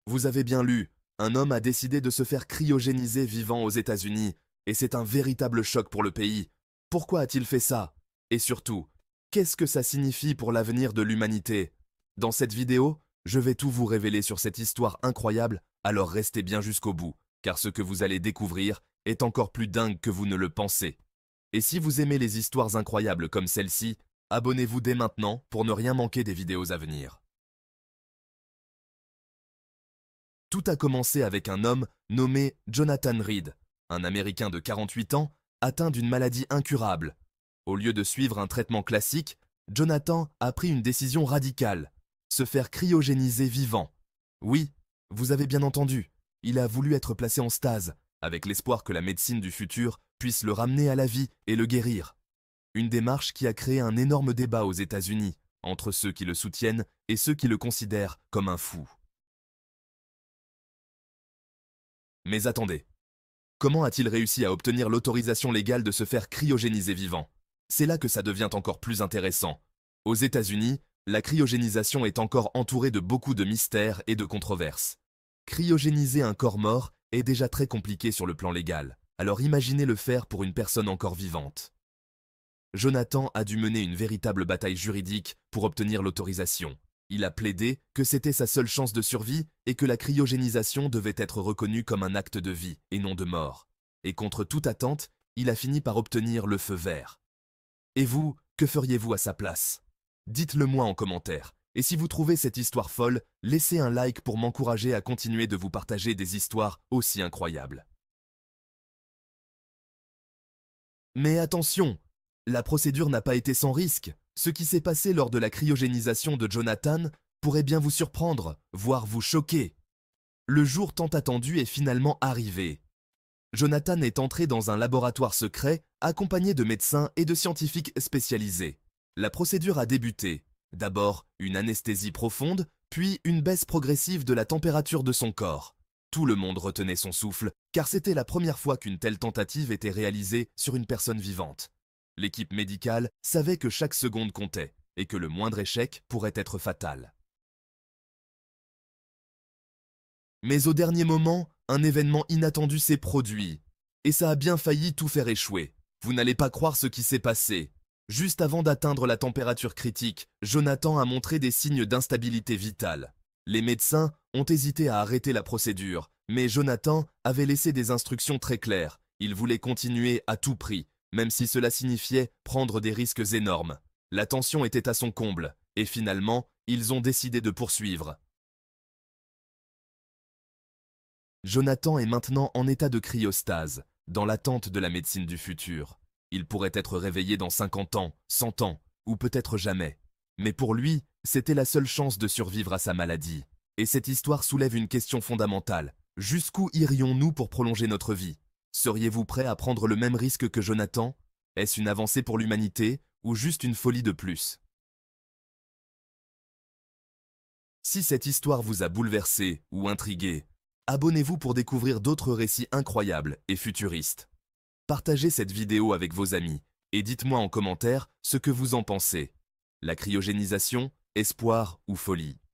Vous avez bien lu, un homme a décidé de se faire cryogéniser vivant aux États-Unis, et c'est un véritable choc pour le pays. Pourquoi a-t-il fait ça? Et surtout, qu'est-ce que ça signifie pour l'avenir de l'humanité? Dans cette vidéo, je vais tout vous révéler sur cette histoire incroyable, alors restez bien jusqu'au bout, car ce que vous allez découvrir est encore plus dingue que vous ne le pensez. Et si vous aimez les histoires incroyables comme celle-ci, abonnez-vous dès maintenant pour ne rien manquer des vidéos à venir. Tout a commencé avec un homme nommé Jonathan Reed, un Américain de 48 ans, atteint d'une maladie incurable. Au lieu de suivre un traitement classique, Jonathan a pris une décision radicale, se faire cryogéniser vivant. Oui, vous avez bien entendu, il a voulu être placé en stase, avec l'espoir que la médecine du futur puisse le ramener à la vie et le guérir. Une démarche qui a créé un énorme débat aux États-Unis, entre ceux qui le soutiennent et ceux qui le considèrent comme un fou. Mais attendez, comment a-t-il réussi à obtenir l'autorisation légale de se faire cryogéniser vivant? C'est là que ça devient encore plus intéressant. Aux États-Unis, la cryogénisation est encore entourée de beaucoup de mystères et de controverses. Cryogéniser un corps mort est déjà très compliqué sur le plan légal, alors imaginez le faire pour une personne encore vivante. Jonathan a dû mener une véritable bataille juridique pour obtenir l'autorisation. Il a plaidé que c'était sa seule chance de survie et que la cryogénisation devait être reconnue comme un acte de vie et non de mort. Et contre toute attente, il a fini par obtenir le feu vert. Et vous, que feriez-vous à sa place? Dites-le moi en commentaire. Et si vous trouvez cette histoire folle, laissez un like pour m'encourager à continuer de vous partager des histoires aussi incroyables. Mais attention, la procédure n'a pas été sans risque. Ce qui s'est passé lors de la cryogénisation de Jonathan pourrait bien vous surprendre, voire vous choquer. Le jour tant attendu est finalement arrivé. Jonathan est entré dans un laboratoire secret accompagné de médecins et de scientifiques spécialisés. La procédure a débuté. D'abord, une anesthésie profonde, puis une baisse progressive de la température de son corps. Tout le monde retenait son souffle, car c'était la première fois qu'une telle tentative était réalisée sur une personne vivante. L'équipe médicale savait que chaque seconde comptait, et que le moindre échec pourrait être fatal. Mais au dernier moment, un événement inattendu s'est produit. Et ça a bien failli tout faire échouer. Vous n'allez pas croire ce qui s'est passé. Juste avant d'atteindre la température critique, Jonathan a montré des signes d'instabilité vitale. Les médecins ont hésité à arrêter la procédure, mais Jonathan avait laissé des instructions très claires. Il voulait continuer à tout prix, même si cela signifiait prendre des risques énormes. La tension était à son comble, et finalement, ils ont décidé de poursuivre. Jonathan est maintenant en état de cryostase, dans l'attente de la médecine du futur. Il pourrait être réveillé dans 50 ans, 100 ans, ou peut-être jamais. Mais pour lui, c'était la seule chance de survivre à sa maladie. Et cette histoire soulève une question fondamentale. Jusqu'où irions-nous pour prolonger notre vie? Seriez-vous prêt à prendre le même risque que Jonathan? Est-ce une avancée pour l'humanité, ou juste une folie de plus? Si cette histoire vous a bouleversé ou intrigué, abonnez-vous pour découvrir d'autres récits incroyables et futuristes. Partagez cette vidéo avec vos amis et dites-moi en commentaire ce que vous en pensez. La cryogénisation, espoir ou folie?